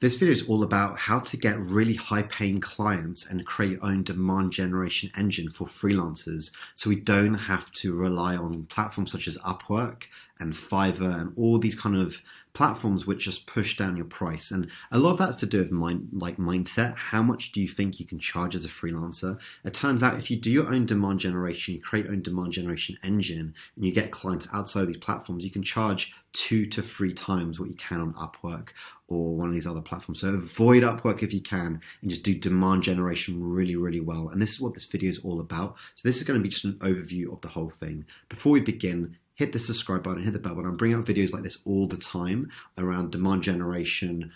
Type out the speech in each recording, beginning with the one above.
This video is all about how to get really high paying clients and create your own demand generation engine for freelancers so we don't have to rely on platforms such as Upwork and Fiverr and all these kind of platforms which just push down your price. And a lot of that's to do with mindset. How much do you think you can charge as a freelancer? It turns out if you do your own demand generation, you create your own demand generation engine and you get clients outside of these platforms, you can charge 2 to 3 times what you can on Upwork or one of these other platforms. So avoid Upwork if you can and just do demand generation really, really well. And this is what this video is all about. So this is going to be just an overview of the whole thing. Before we begin, hit the subscribe button, hit the bell button. I'm bringing out videos like this all the time around demand generation,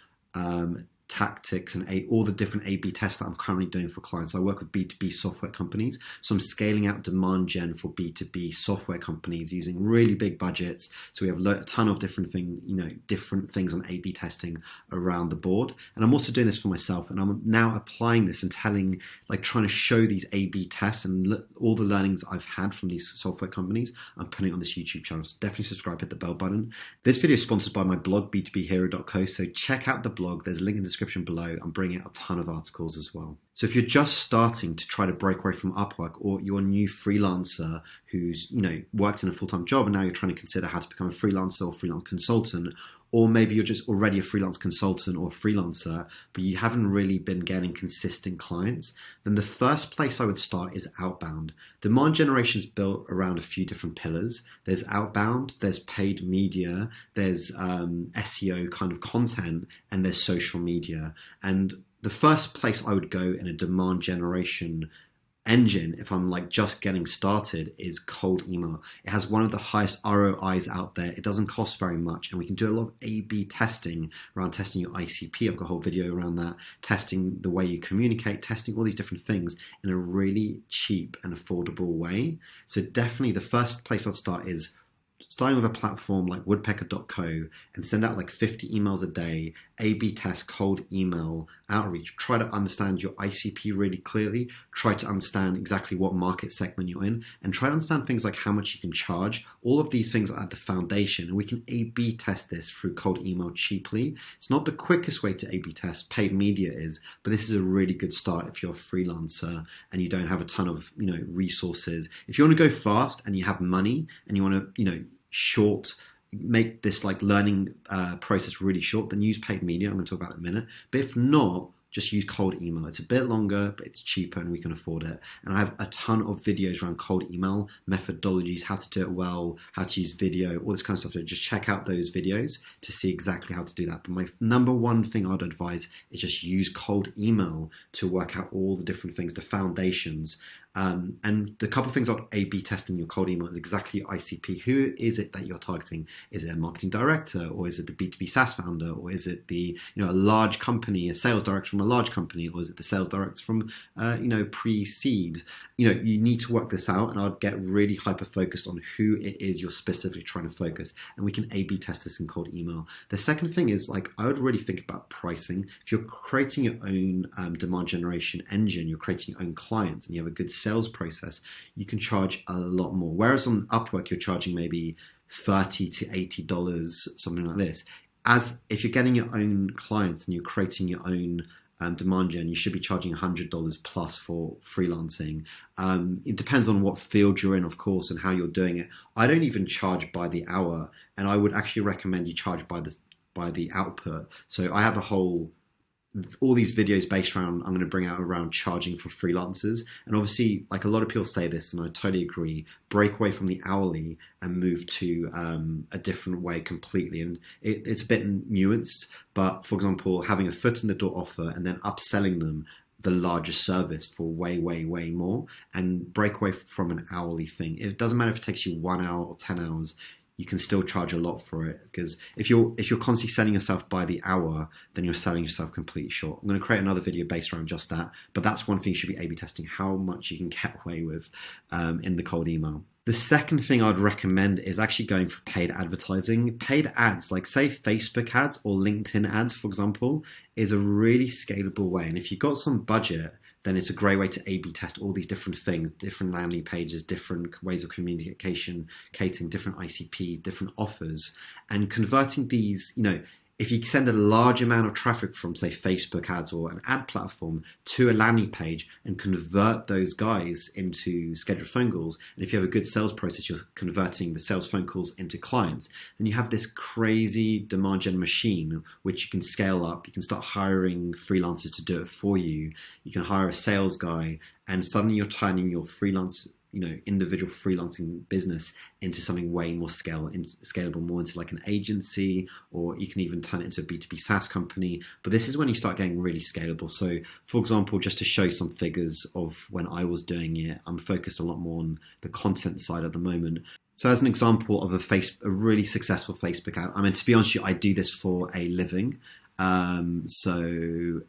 tactics and all the different A/B tests that I'm currently doing for clients. I work with B2B software companies, so I'm scaling out demand gen for B2B software companies using really big budgets. So we have a ton of different things on A/B testing around the board. And I'm also doing this for myself, and I'm now applying this and trying to show these A/B tests and all the learnings I've had from these software companies. I'm putting it on this YouTube channel. So definitely subscribe, hit the bell button. This video is sponsored by my blog, b2bhero.co. So check out the blog. There's a link in the description below. I'm bringing out a ton of articles as well. So if you're just starting to try to break away from Upwork, or you're a new freelancer who's worked in a full-time job and now you're trying to consider how to become a freelancer or freelance consultant, or maybe you're just already a freelance consultant or freelancer, but you haven't really been getting consistent clients, then the first place I would start is Outbound. Demand generation is built around a few different pillars. There's Outbound, there's paid media, there's SEO kind of content, and there's social media. And the first place I would go in a demand generation engine, if I'm just getting started, is cold email. It has one of the highest ROIs out there. It doesn't cost very much, and we can do a lot of A/B testing around testing your ICP. I've got a whole video around that, testing the way you communicate, testing all these different things in a really cheap and affordable way. So definitely the first place I'd start is starting with a platform like woodpecker.co and send out 50 emails a day, A/B test, cold email, outreach. Try to understand your ICP really clearly. Try to understand exactly what market segment you're in, and try to understand things like how much you can charge. All of these things are at the foundation, and we can A/B test this through cold email cheaply. It's not the quickest way to A/B test. Paid media is, but this is a really good start if you're a freelancer and you don't have a ton of resources. If you want to go fast and you have money and you want to make this learning process really short, then use paid media. I'm going to talk about that in a minute. But if not, just use cold email. It's a bit longer, but it's cheaper and we can afford it. And I have a ton of videos around cold email, methodologies, how to do it well, how to use video, all this kind of stuff. So just check out those videos to see exactly how to do that. But my number one thing I'd advise is just use cold email to work out all the different things, the foundations. And the couple of things I'd A/B testing your cold email is exactly your ICP. Who is it that you're targeting? Is it a marketing director, or is it the B2B SaaS founder, or is it the a large company, a sales director from a large company, or is it the sales director from pre-seed? You need to work this out, and I'd get really hyper focused on who it is you're specifically trying to focus, and we can A/B test this in cold email. The second thing is I would really think about pricing. If you're creating your own demand generation engine, you're creating your own clients, and you have a good sales process, you can charge a lot more. Whereas on Upwork, you're charging maybe $30 to $80, something like this. As if you're getting your own clients and you're creating your own demand gen, you should be charging $100 plus for freelancing. It depends on what field you're in, of course, and how you're doing it. I don't even charge by the hour, and I would actually recommend you charge by the output. So I have all these videos based around, I'm going to bring out around charging for freelancers. And obviously, a lot of people say this, and I totally agree, break away from the hourly and move to a different way completely. And it's a bit nuanced, but for example, having a foot in the door offer and then upselling them the larger service for way, way, way more, and break away from an hourly thing. It doesn't matter if it takes you 1 hour or 10 hours, you can still charge a lot for it, because if you're constantly selling yourself by the hour, then you're selling yourself completely short. I'm going to create another video based around just that, but that's one thing you should be A/B testing, how much you can get away with in the cold email. The second thing I'd recommend is actually going for paid advertising. Paid ads, say Facebook ads or LinkedIn ads, for example, is a really scalable way. And if you've got some budget, then it's a great way to A/B test all these different things, different landing pages, different ways of communication, catering different ICPs, different offers, and converting these, if you send a large amount of traffic from, say, Facebook ads or an ad platform to a landing page and convert those guys into scheduled phone calls, and if you have a good sales process, you're converting the sales phone calls into clients, then you have this crazy demand gen machine, which you can scale up. You can start hiring freelancers to do it for you. You can hire a sales guy, and suddenly you're turning your freelance, individual freelancing business into something way more scalable, more into like an agency, or you can even turn it into a B2B SaaS company. But this is when you start getting really scalable. So for example, just to show some figures of when I was doing it, I'm focused a lot more on the content side at the moment. So as an example of a really successful Facebook ad, I mean, to be honest with you, I do this for a living. So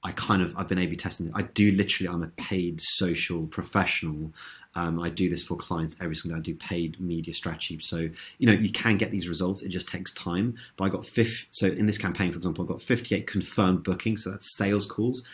I've been A/B testing. I'm a paid social professional. I do this for clients every single day. I do paid media strategy. So, you can get these results. It just takes time. But so in this campaign, for example, I've got 58 confirmed bookings. So that's sales calls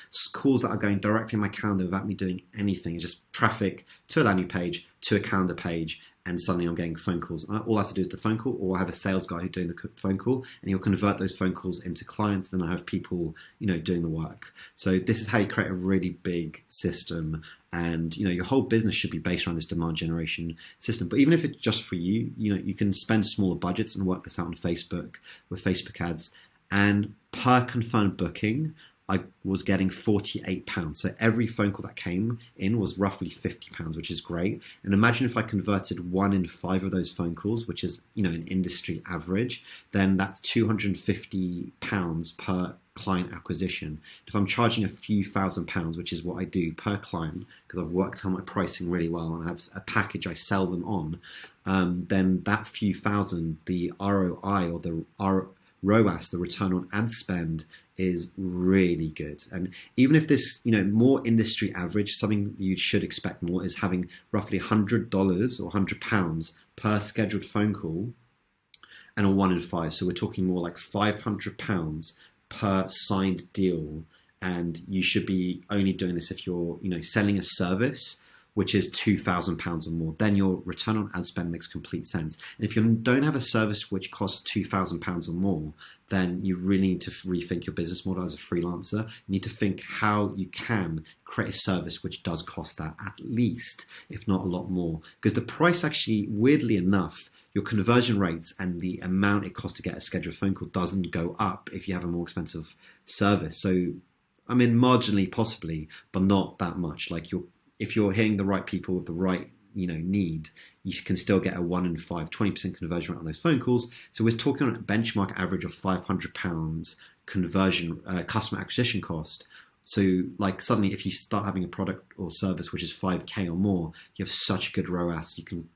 that are going directly in my calendar without me doing anything. It's just traffic to a landing page, to a calendar page, and suddenly I'm getting phone calls. All I have to do is the phone call, or I have a sales guy who's doing the phone call, and he'll convert those phone calls into clients. Then I have people, doing the work. So this is how you create a really big system. And, your whole business should be based around this demand generation system. But even if it's just for you, you can spend smaller budgets and work this out on Facebook with Facebook ads. And per confirmed booking, I was getting £48. So every phone call that came in was roughly £50, which is great. And imagine if I converted 1 in 5 of those phone calls, which is, an industry average, then that's £250 per client acquisition. If I'm charging a few £1,000s, which is what I do per client, because I've worked on my pricing really well and I have a package I sell them on, then that few thousand, the ROI or the ROAS, the return on ad spend, is really good. And even if this, more industry average, something you should expect more is having roughly $100 or £100 per scheduled phone call and a 1 in 5. So we're talking more like £500 per signed deal. And you should be only doing this if you're, selling a service which is £2,000 or more. Then your return on ad spend makes complete sense. And if you don't have a service which costs £2,000 or more, then you really need to rethink your business model as a freelancer. You need to think how you can create a service which does cost that at least, if not a lot more. Because the price actually, weirdly enough, your conversion rates and the amount it costs to get a scheduled phone call doesn't go up if you have a more expensive service. So, I mean, marginally possibly, but not that much. Like if you're hitting the right people with the right, need, you can still get a 1 in 5, 20% conversion rate on those phone calls. So we're talking on a benchmark average of £500 conversion, customer acquisition cost. So like suddenly if you start having a product or service which is 5K or more, you have such a good ROAS. You can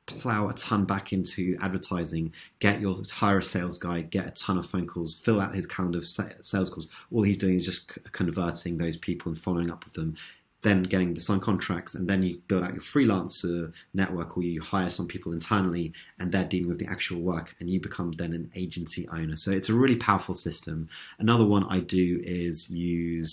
plow a ton back into advertising, hire a sales guy, get a ton of phone calls, fill out his calendar of sales calls. All he's doing is just converting those people and following up with them, then getting the signed contracts, and then you build out your freelancer network, or you hire some people internally and they're dealing with the actual work, and you become then an agency owner. So it's a really powerful system. Another one I do is use,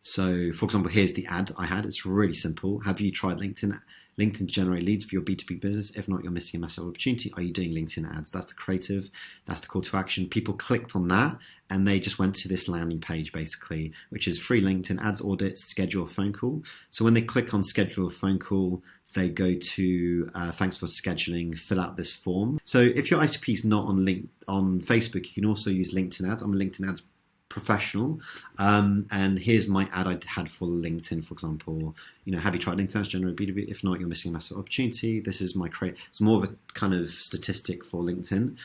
so for example, here's the ad I had. It's really simple. Have you tried LinkedIn? LinkedIn to generate leads for your B2B business. If not, you're missing a massive opportunity. Are you doing LinkedIn ads? That's the creative. That's the call to action. People clicked on that and they just went to this landing page basically, which is free LinkedIn ads audit, schedule a phone call. So when they click on schedule a phone call, they go to thanks for scheduling, fill out this form. So if your ICP is not on Facebook, you can also use LinkedIn ads. I'm a LinkedIn ads professional, and here's my ad I had for LinkedIn, for example. Have you tried LinkedIn ads generate B2B? If not, you're missing a massive opportunity. This is it's more of a kind of statistic for LinkedIn,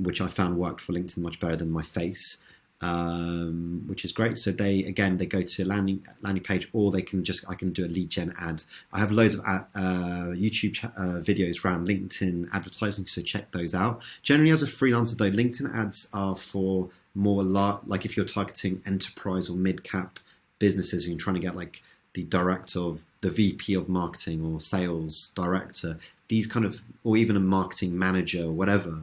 which I found worked for LinkedIn much better than my face, which is great. So they go to a landing page, or I can do a lead gen ad. I have loads of YouTube videos around LinkedIn advertising, so check those out. Generally, as a freelancer though, LinkedIn ads are for more like if you're targeting enterprise or mid-cap businesses and you're trying to get like the director of the VP of marketing or sales director, these kind of, or even a marketing manager or whatever,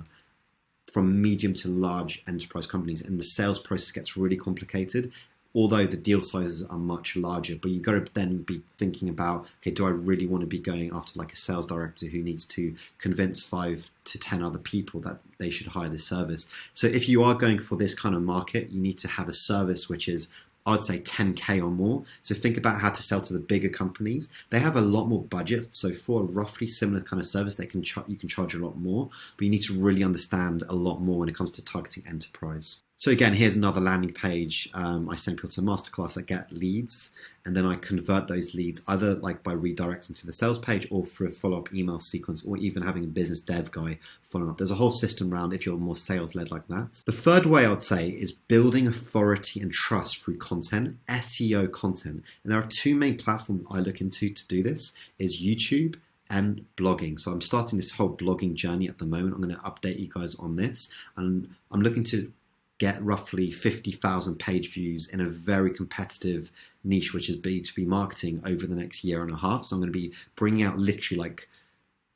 from medium to large enterprise companies, and the sales process gets really complicated. although the deal sizes are much larger. But you've got to then be thinking about, okay, do I really want to be going after like a sales director who needs to convince 5 to 10 other people that they should hire this service? So if you are going for this kind of market, you need to have a service which is, I'd say, 10K or more. So think about how to sell to the bigger companies. They have a lot more budget. So for a roughly similar kind of service, you can charge a lot more, but you need to really understand a lot more when it comes to targeting enterprise. So again, here's another landing page. I send people to a masterclass. I get leads, and then I convert those leads either like by redirecting to the sales page or through a follow-up email sequence, or even having a business dev guy following up. There's a whole system around if you're more sales-led like that. The third way I'd say is building authority and trust through content, SEO content. And there are 2 main platforms I look into to do this, is YouTube and blogging. So I'm starting this whole blogging journey at the moment. I'm going to update you guys on this. And I'm looking to get roughly 50,000 page views in a very competitive niche, which is B2B marketing, over the next year and a half. So I'm going to be bringing out literally like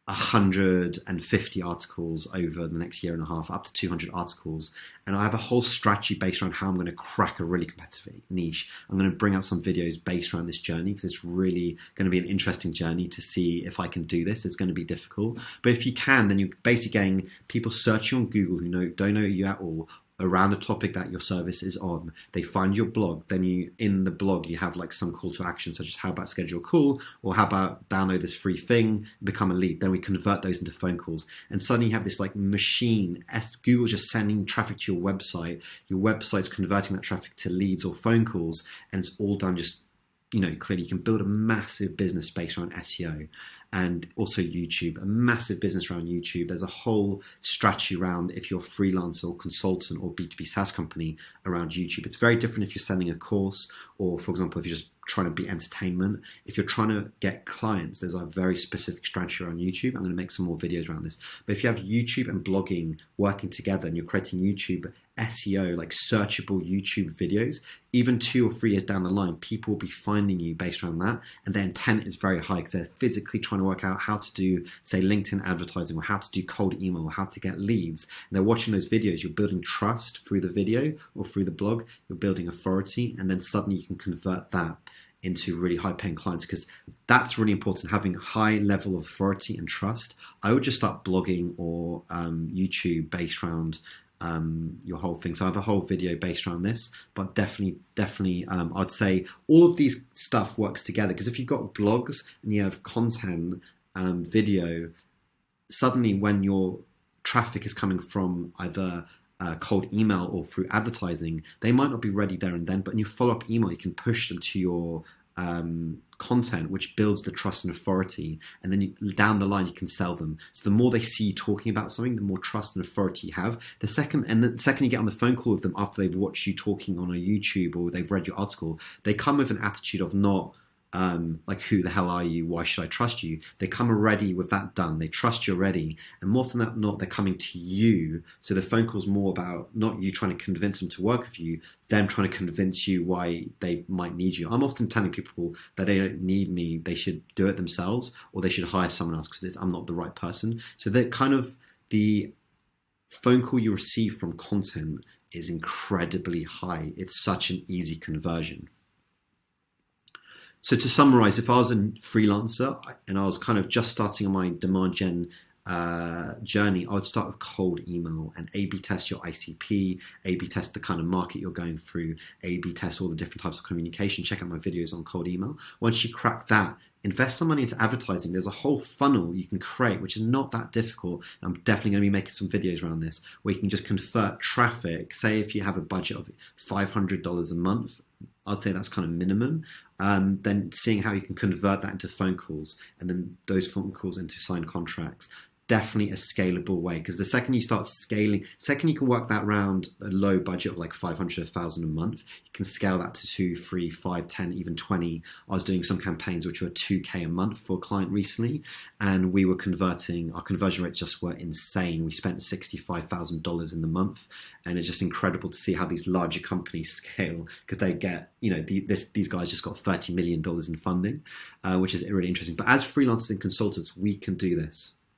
150 articles over the next year and a half, up to 200 articles. And I have a whole strategy based around how I'm going to crack a really competitive niche. I'm going to bring out some videos based around this journey, because it's really going to be an interesting journey to see if I can do this. It's going to be difficult. But if you can, then you're basically getting people searching on Google who don't know you at all, around the topic that your service is on. They find your blog, then in the blog you have like some call to action, such as how about schedule a call, or how about download this free thing, become a lead. Then we convert those into phone calls, and suddenly you have this like machine, Google just sending traffic to your website's converting that traffic to leads or phone calls, and it's all done just, clearly you can build a massive business based around SEO. And also YouTube, a massive business around YouTube. There's a whole strategy around, if you're a freelancer or consultant or B2B SaaS company, around YouTube. It's very different if you're selling a course, or for example, if you're just trying to be entertainment. If you're trying to get clients, there's a very specific strategy around YouTube. I'm going to make some more videos around this. But if you have YouTube and blogging working together and you're creating YouTube SEO, like searchable YouTube videos, even 2 or 3 years down the line, people will be finding you based around that. And their intent is very high because they're physically trying to work out how to do, say, LinkedIn advertising, or how to do cold email, or how to get leads. And they're watching those videos. You're building trust through the video or through the blog. You're building authority. And then suddenly you can convert that into really high paying clients, because that's really important, having a high level of authority and trust. I would just start blogging or YouTube based around your whole thing. So I have a whole video based around this, but definitely I'd say all of these stuff works together, because if you've got blogs and you have content, video, suddenly when your traffic is coming from either cold email or through advertising, they might not be ready there and then, but in your follow-up email, you can push them to your content, which builds the trust and authority, and then down the line you can sell them. So the more they see you talking about something, the more trust and authority you have. The second you get on the phone call with them after they've watched you talking on a YouTube or they've read your article, they come with an attitude of not like, who the hell are you? Why should I trust you? They come already with that done. They trust you already. And more often than not, they're coming to you. So the phone call's more about not you trying to convince them to work with you, them trying to convince you why they might need you. I'm often telling people that they don't need me. They should do it themselves, or they should hire someone else because I'm not the right person. So that kind of the phone call you receive from content is incredibly high. It's such an easy conversion. So to summarize, if I was a freelancer and I was kind of just starting on my demand gen journey, I would start with cold email and A/B test your ICP, A/B test the kind of market you're going through, A/B test all the different types of communication. Check out my videos on cold email. Once you crack that, invest some money into advertising. There's a whole funnel you can create, which is not that difficult. I'm definitely going to be making some videos around this, where you can just convert traffic. Say if you have a budget of $500 a month, I'd say that's kind of minimum. Then seeing how you can convert that into phone calls, and then those phone calls into signed contracts. Definitely a scalable way, because the second you start scaling, second you can work that around a low budget of like 500, 1,000 a month, you can scale that to 2, 3, 5, 10, even 20. I was doing some campaigns which were 2K a month for a client recently, and we were converting, our conversion rates just were insane. We spent $65,000 in the month, and it's just incredible to see how these larger companies scale, because they get, these guys just got $30 million in funding, which is really interesting. But as freelancers and consultants, we can do this.